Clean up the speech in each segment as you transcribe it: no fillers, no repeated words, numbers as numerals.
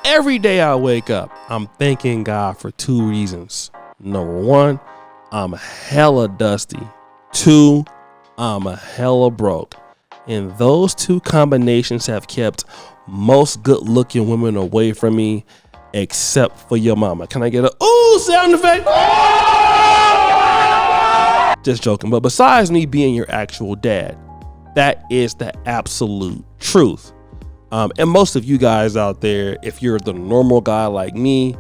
Every day I wake up, I'm thanking God for two reasons. Number one, I'm hella dusty. Two, I'm hella broke. And those two combinations have kept most good looking women away from me, except for your mama. Can I get a ooh sound effect? Just joking. But besides me being your actual dad, that is the absolute truth. And most of you guys out there, if you're the normal guy like me,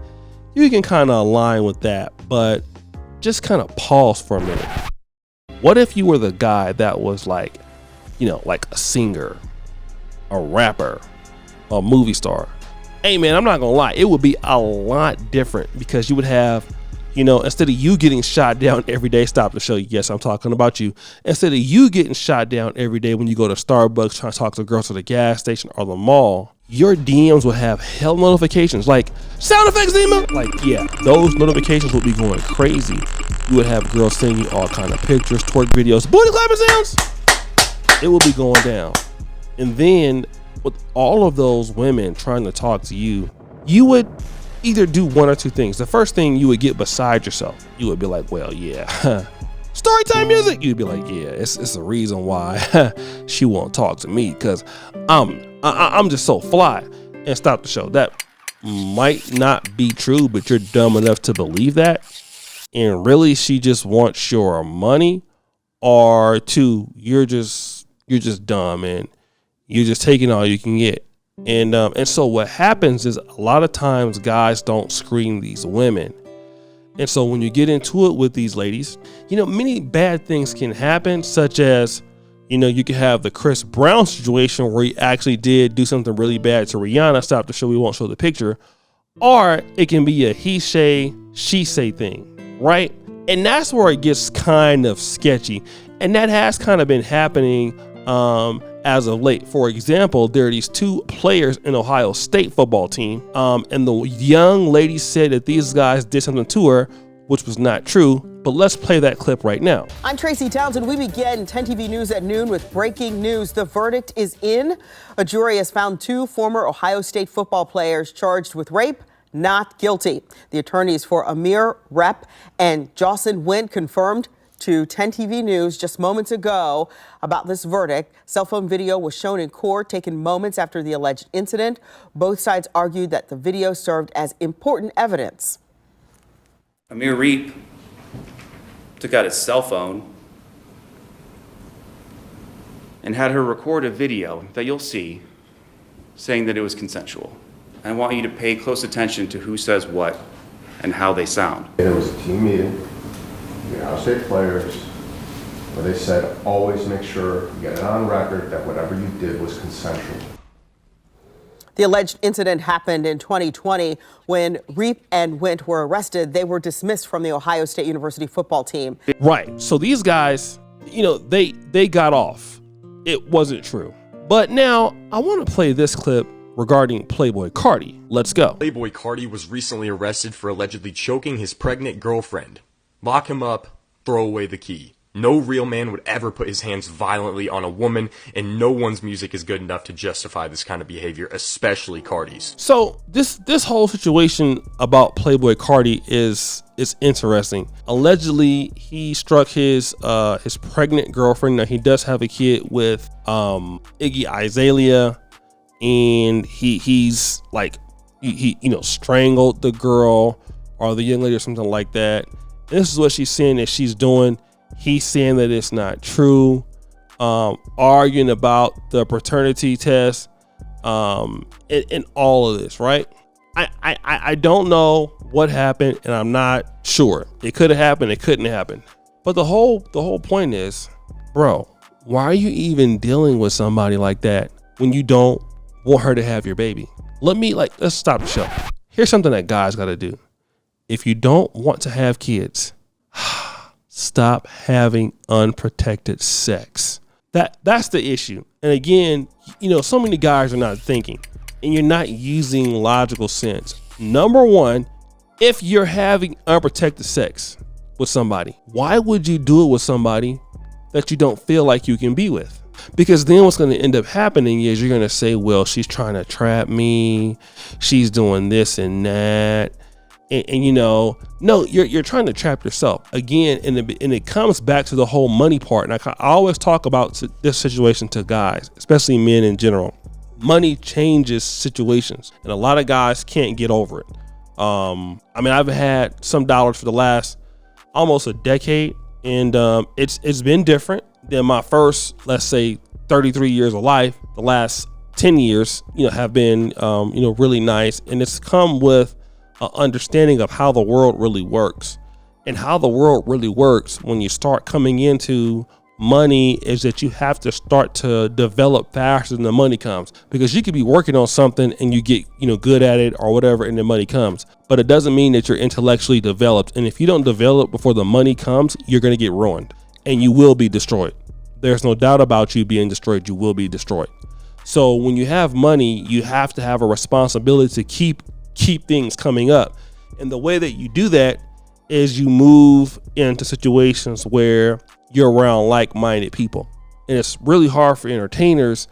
you can kind of align with that, but just kind of pause for a minute. What if you were the guy that was like, you know, like a singer, a rapper, a movie star? Hey man, I'm not gonna lie, it would be a lot different because you would have, you know, instead of you getting shot down every day, stop the show. Yes, I'm talking about you. Instead of you getting shot down every day when you go to Starbucks trying to talk to girls at the gas station or the mall, your DMs will have hell notifications like sound effects, Zima. Like, yeah, those notifications would be going crazy. You would have girls sending you all kind of pictures, twerk videos, booty clapping sounds. It will be going down. And then with all of those women trying to talk to you, you would either do one or two things. The first thing, you would get beside yourself. You would be like, well, yeah, storytime music. You'd be like, yeah, it's a reason why she won't talk to me, because I'm just so fly. And stop the show. That might not be true, but you're dumb enough to believe that. And really, she just wants your money. Or two, you're just dumb and you're just taking all you can get. And so what happens is a lot of times guys don't screen these women. And so when you get into it with these ladies, you know, many bad things can happen, such as, you know, you could have the Chris Brown situation where he actually did do something really bad to Rihanna. Stop the show, we won't show the picture. Or it can be a he say, she say thing, right? And that's where it gets kind of sketchy. And that has kind of been happening as of late. For example, there are these two players in Ohio State football team, and the young lady said that these guys did something to her, which was not true. But let's play that clip right now. I'm Tracy Townsend. We begin 10 TV News at noon with breaking news. The verdict is in. A jury has found two former Ohio State football players charged with rape not guilty. The attorneys for Amir Rep and Jocelyn Wint confirmed to 10 TV News just moments ago about this verdict. Cell phone video was shown in court, taken moments after the alleged incident. Both sides argued that the video served as important evidence. Amir Reep took out his cell phone and had her record a video that you'll see saying that it was consensual. I want you to pay close attention to who says what and how they sound. It was a team meeting. The Ohio State players, where they said, always make sure you get it on record that whatever you did was consensual. The alleged incident happened in 2020 when Reep and Wint were arrested. They were dismissed from the Ohio State University football team. Right. So these guys, you know, they got off. It wasn't true. But now I want to play this clip regarding Playboi Carti. Let's go. Playboi Carti was recently arrested for allegedly choking his pregnant girlfriend. Lock him up, throw away the key. No real man would ever put his hands violently on a woman, and no one's music is good enough to justify this kind of behavior, especially Carti's. So this whole situation about Playboi Carti is interesting. Allegedly, he struck his pregnant girlfriend. Now he does have a kid with Iggy Azalea, and he's like he you know, strangled the girl or the young lady or something like that. This is what she's saying that she's doing. He's saying that it's not true. Arguing about the paternity test, and all of this, right? I don't know what happened, and I'm not sure. It could have happened, it couldn't happen. But the whole point is, bro, why are you even dealing with somebody like that when you don't want her to have your baby? Let's stop the show. Here's something that guys gotta do. If you don't want to have kids, stop having unprotected sex. That's the issue. And again, you know, so many guys are not thinking, and you're not using logical sense. Number one, if you're having unprotected sex with somebody, why would you do it with somebody that you don't feel like you can be with? Because then what's going to end up happening is you're going to say, well, she's trying to trap me. She's doing this and that. And you know, no, you're trying to trap yourself again. And it comes back to the whole money part. And I always talk about this situation to guys, especially men in general. Money changes situations, and a lot of guys can't get over it. I mean, I've had some dollars for the last almost a decade, and it's been different than my first, let's say, 33 years of life. The last 10 years, have been, really nice, and it's come with an understanding of how the world really works. And how the world really works when you start coming into money is that you have to start to develop faster than the money comes, because you could be working on something and you get good at it or whatever, and the money comes, but it doesn't mean that you're intellectually developed. And if you don't develop before the money comes, you're going to get ruined and you will be destroyed. There's no doubt about you being destroyed. You will be destroyed. So when you have money, you have to have a responsibility to keep things coming up, and the way that you do that is you move into situations where you're around like-minded people. And it's really hard for entertainers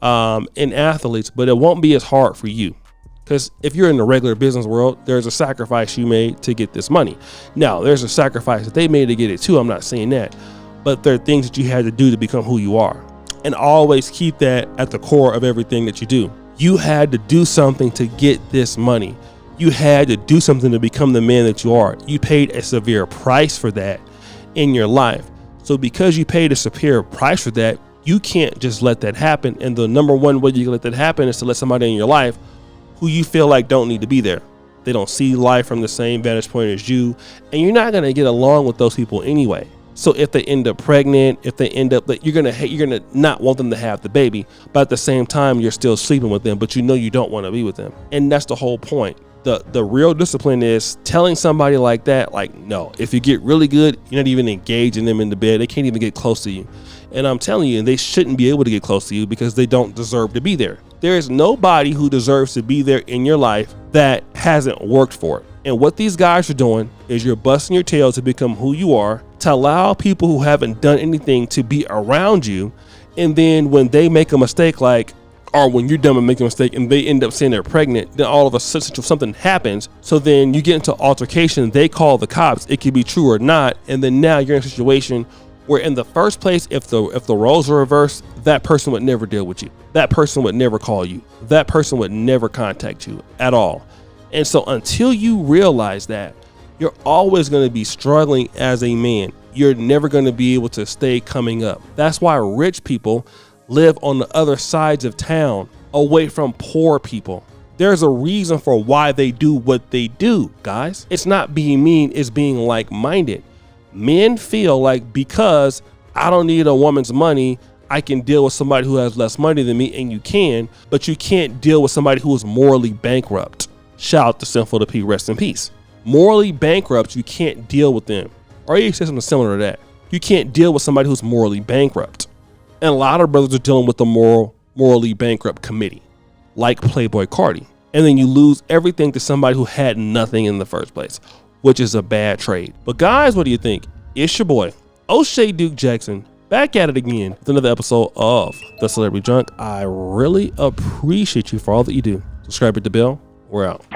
and athletes, but it won't be as hard for you, because if you're in the regular business world, there's a sacrifice you made to get this money. Now, there's a sacrifice that they made to get it too. I'm not saying that, but there are things that you had to do to become who you are, and always keep that at the core of everything that you do. You had to do something to get this money. You had to do something to become the man that you are. You paid a severe price for that in your life. So because you paid a superior price for that, you can't just let that happen. And the number one way you can let that happen is to let somebody in your life who you feel like don't need to be there. They don't see life from the same vantage point as you, and you're not going to get along with those people anyway. So if they end up pregnant, if they end up, you're gonna not want them to have the baby, but at the same time, you're still sleeping with them, but you don't want to be with them. And that's the whole point. The real discipline is telling somebody like that, like, no, if you get really good, you're not even engaging them in the bed. They can't even get close to you. And I'm telling you, they shouldn't be able to get close to you because they don't deserve to be there. There is nobody who deserves to be there in your life that hasn't worked for it. And what these guys are doing is you're busting your tail to become who you are, to allow people who haven't done anything to be around you. And then when they make a mistake, or when you're done with making a mistake and they end up saying they're pregnant, then all of a sudden something happens. So then you get into altercation, they call the cops. It could be true or not. And then now you're in a situation where in the first place, if the roles are reversed, that person would never deal with you. That person would never call you. That person would never contact you at all. And so until you realize that, you're always going to be struggling as a man. You're never going to be able to stay coming up. That's why rich people live on the other sides of town, away from poor people. There's a reason for why they do what they do, guys. It's not being mean, it's being like-minded. Men feel like because I don't need a woman's money, I can deal with somebody who has less money than me, and you can, but you can't deal with somebody who is morally bankrupt. Shout out to Sinful to P, rest in peace. Morally bankrupt, you can't deal with them. Or you say something similar to that. You can't deal with somebody who's morally bankrupt. And a lot of brothers are dealing with the morally bankrupt committee, like Playboi Carti. And then you lose everything to somebody who had nothing in the first place, which is a bad trade. But guys, what do you think? It's your boy, O'Shea Duke Jackson, back at it again with another episode of The Celebrity Junk. I really appreciate you for all that you do. Subscribe, hit the bell. We're out.